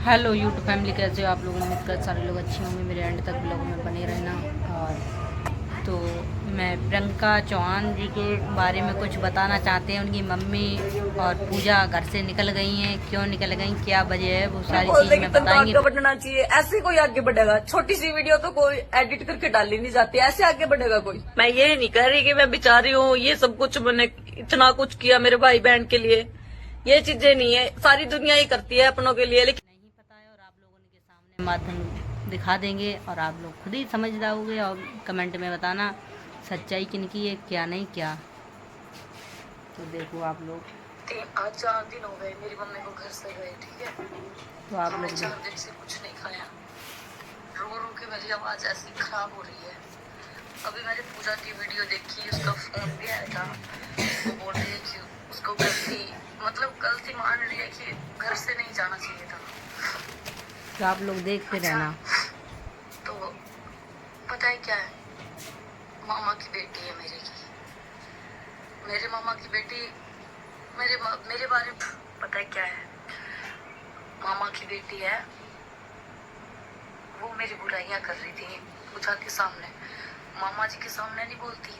Hello YouTube family, कैसे हो आप लोग। उम्मीद कर सारे लोग अच्छे होंगे। मेरे एंड तक ब्लॉग में बने रहना। और तो मैं प्रियंका चौहान जी के बारे में कुछ बताना चाहते हैं। उनकी मम्मी और पूजा घर से निकल गई हैं। क्यों निकल गई, क्या वजह है, वो सारी चीज़ बोलते कि मैं तुम तो बताएंगे। आगे बढ़ना चाहिए, ऐसे कोई आगे बढ़ेगा? छोटी सी वीडियो तो कोई एडिट करके डाली नहीं जाती, ऐसे आगे बढ़ेगा कोई? मैं ये नहीं कह रही कि मैं बेचारी हूँ, ये सब कुछ मैंने इतना कुछ किया मेरे भाई बहन के लिए, ये चीजें नहीं है। सारी दुनिया ही करती है अपनों के लिए, लेकिन नहीं पता है और आप लोगों के सामने माध्यम दिखा देंगे और आप लोग खुद ही समझ जाओगे। और कमेंट में बताना सच्चाई किनकी है, क्या नहीं क्या। तो देखो आप लोग, आज 4 दिन हो गए मेरी मम्मी को घर से गए, ठीक है। तो आप हमने लोग 4 दिन से कुछ नहीं खाया, रो रो के मेरी आवाज ऐसी खराब हो रही है। अभी मैंने पूजा की वीडियो देखी, उसका फोन भी आया था। वो बोल रही है कि उसको गलती मान रही है कि घर से नहीं जाना चाहिए था। तो आप लोग देखते रहना। तो पता है क्या है, मामा की बेटी है मेरे मामा की बेटी मेरे बारे में पता है क्या है, मामा की बेटी है। वो मेरी बुराइयां कर रही थी पूजा के सामने। मामा जी के सामने नहीं बोलती,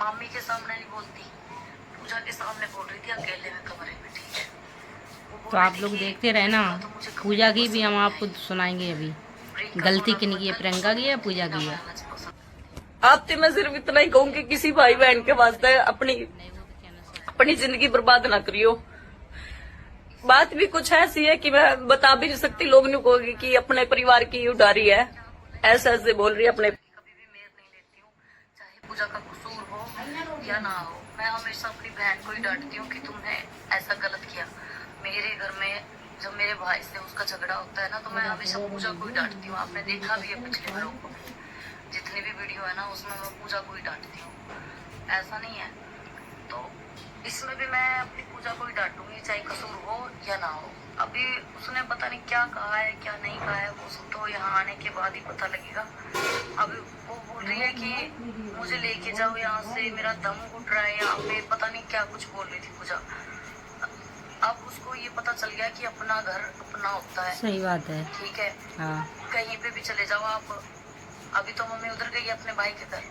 मामी के सामने नहीं बोलती, पूजा के सामने बोल रही थी अकेले में कमरे में, ठीक है। वो बोल तो रही आप थी लोग कि देखते रहना। प्रियंका तो मुझे कभी पूजा की भी पसंद हम नहीं आपको आई, सुनाएंगे अभी। प्रियंका को गलती ना किन कोई की है, गन प्रियंका की पसंद है, होती पूजा थी ना की है। वायलेंस पसंद। अब तो मैं सिर्फ इतना ही कहूंगी, किसी भाई बहन के वास्ते अपनी जिंदगी बर्बाद ना करियो। बात भी कुछ ऐसी है कि मैं बता भी नहीं सकती, लोग नहीं कहोगे कि अपने परिवार की उडारी है, ऐसे ऐसे बोल रही है अपने। कभी भी मेर नहीं लेती हूँ, चाहे पूजा का कसूर हो या ना हो। मैं हमेशा अपनी बहन को ही डांटती हूँ कि तुमने ऐसा गलत किया। मेरे घर में जब मेरे भाई से उसका झगड़ा होता है ना, तो मैं हमेशा पूजा को ही डांटती हूँ। आपने देखा भी है पिछले ब्लॉग में, जितनी भी वीडियो है ना उसमें मैं पूजा को ही डांटती हूँ, ऐसा नहीं है। तो इसमें भी मैं अपनी पूजा को ही डांटूंगी, चाहे कसूर हो या ना हो। अभी उसने पता नहीं क्या कहा है क्या नहीं कहा है, वो सब तो यहाँ आने के बाद ही पता लगेगा। अभी वो बोल रही है कि मुझे लेके जाओ यहाँ से, मेरा दम घुट रहा है यहाँ पे, पता नहीं क्या कुछ बोल रही थी पूजा। अब उसको ये पता चल गया कि अपना घर अपना होता है। सही बात है। ठीक है, हाँ, कहीं पे भी चले जाओ आप। अभी तो मम्मी उधर गई अपने भाई के घर,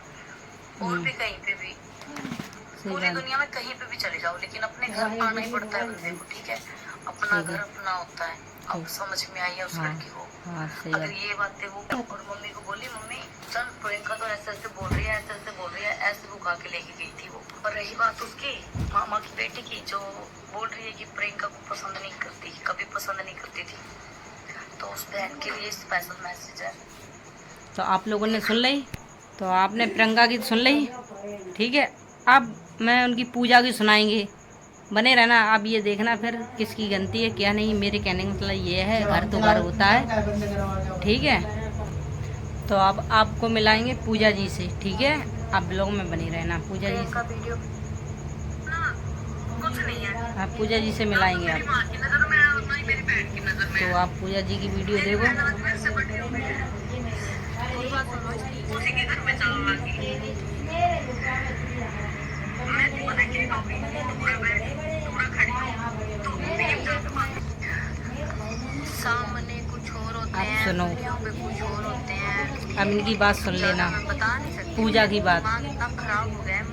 और भी कहीं पे भी, सही पूरी बात। दुनिया में कहीं पे भी चले जाओ, लेकिन अपने घर आना ही पड़ता है बंदे को, ठीक है। अपना घर अपना होता है। अब समझ में आई है उस लड़की को। हाँ सही अगर बात। ये बातें वो और मम्मी को बोली, मम्मी चल प्रियंका तो ऐसे ऐसे बोल रही है, ऐसे ऐसे बोल रही है, ऐसे रुका के लेके गई थी वो। और रही बात उसकी मामा की बेटी की, जो बोल रही है कि प्रियंका को पसंद नहीं करती, कभी पसंद नहीं करती थी, तो उस बहन के लिए स्पेशल मैसेज है। तो आप लोगों ने सुन ली, तो आपने प्रियंका की सुन ली, ठीक है। अब मैं उनकी पूजा की सुनाएंगे, बने रहना। अब ये देखना फिर किसकी गलती है क्या नहीं। मेरे कहने का मतलब ये है, घर तो घर होता है, ठीक है। तो अब आपको मिलाएंगे पूजा जी से, ठीक है। आप ब्लॉग में बने रहना पूजा जी से। वीडियो कुछ नहीं है, हाँ, पूजा जी से मिलाएंगे मेरी आप। माँ की नजर में है और ना ही मेरी बहन की नजर में तो है। आप पूजा जी की वीडियो मेरी देखो। बहन आज मेरे से बड़ी हो गई है, मेरी बात सुनो इसकी, उसी के घर में चलने लगी। मैं पता क्या कहूँगी, पूरा खड़ी हूँ तो भीम जाके सामने कुछ और होते आप हैं, सुनो, वीडियो पे कुछ और होते हैं। अब इनकी बात सुन ज्यादा लेना, मैं बता नहीं सकती, पूजा की बात। दिमाग इतना खराब हो गया है,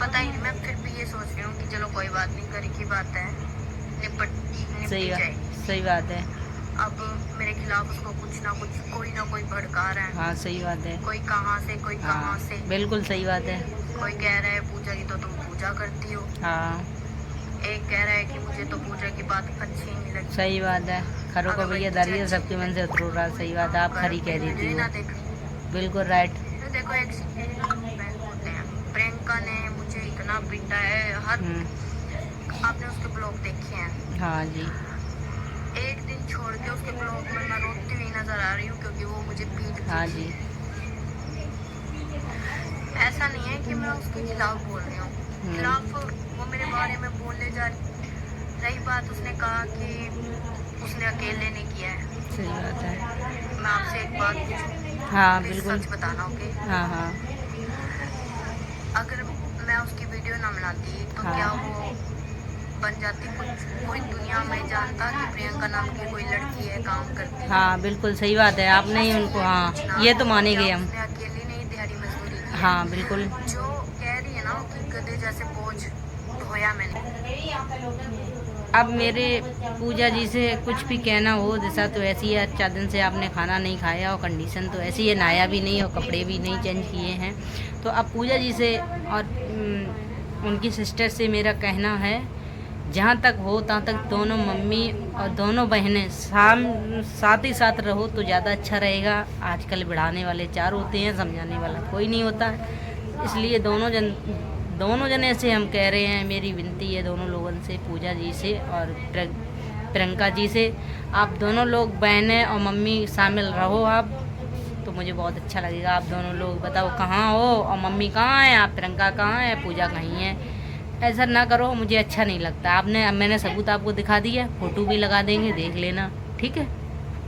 पता ही नहीं। मैं फिर भी ये सोच रही हूँ कि चलो कोई बात नहीं, घर की बात है, सही निपटी बात, जाएगी। सही बात है। अब मेरे खिलाफ उसको कुछ ना कोई भड़का रहा है। हाँ सही बात है। कोई कहाँ से, कोई कहाँ हाँ से, बिल्कुल सही बात है। कोई कह रहा है पूजा की तो तुम पूजा करती हो, हाँ एक कह रहा है कि मुझे तो पूजा की बात अच्छी ही नहीं लगती। सही बात है। खरों को अगर भाई भैया तुझे दारी अच्छी सबके मन से उतर रहा, सही बात है। आप खरी कह वीडियो देती ही हो, ना देख। बिल्कुल राइट। तो देखो एक बैंक होते हैं, प्रियंका ने मुझे इतना पीटा है, हर आपने उसके ब्लॉग देखे हैं। हाँ जी। एक दिन छोड़ के उसके ब्लॉग में मैं रोती हुई नजर आ रही हूँ, क्योंकि वो मुझे पीटती हाँ थी। जी। ऐसा नहीं है कि मैं उसके खिलाफ बोल रही हूँ, खिलाफ वो मेरे बारे में बोलने जा रही बात, उसने कहा कि उसने अकेले नहीं किया है। सही बात है। मैं आपसे एक बात पूछूं, हाँ प्लीज बिल्कुल। सच बताना, ओके? हाँ हाँ। अगर मैं उसकी वीडियो ना बनाती तो क्या हाँ वो बन जाती, कोई दुनिया में जानता कि प्रियंका नाम की कोई लड़की है, काम करती है। हाँ बिल्कुल सही बात है, आपने ही उनको, हाँ ये तो मानेंगे हम। उसने अकेली नहीं दिहाड़ी मजदूरी की है। हाँ बिल्कुल। जो कह रही है ना कि गधे जैसे बोझ ढोया मैंने। अब मेरे पूजा जी से कुछ भी कहना हो, जैसा तो ऐसी है, 4 दिन से आपने खाना नहीं खाया और कंडीशन तो ऐसी है, नहाया भी नहीं और कपड़े भी नहीं चेंज किए हैं। तो अब पूजा जी से और उनकी सिस्टर से मेरा कहना है, जहाँ तक हो तहाँ तक दोनों मम्मी और दोनों बहनें साथ ही साथ रहो तो ज़्यादा अच्छा रहेगा। आजकल बढ़ाने वाले 4 होते हैं, समझाने वाला कोई नहीं होता, इसलिए दोनों जने से हम कह रहे हैं, मेरी विनती है दोनों लोगों से, पूजा जी से और प्रियंका जी से, आप दोनों लोग बहनें और मम्मी शामिल रहो आप, तो मुझे बहुत अच्छा लगेगा। आप दोनों लोग बताओ कहाँ हो और मम्मी कहाँ है, आप प्रियंका कहाँ है, पूजा कहीं है। ऐसा ना करो, मुझे अच्छा नहीं लगता। मैंने सबूत आपको दिखा दिया, फ़ोटो भी लगा देंगे, देख लेना, ठीक है।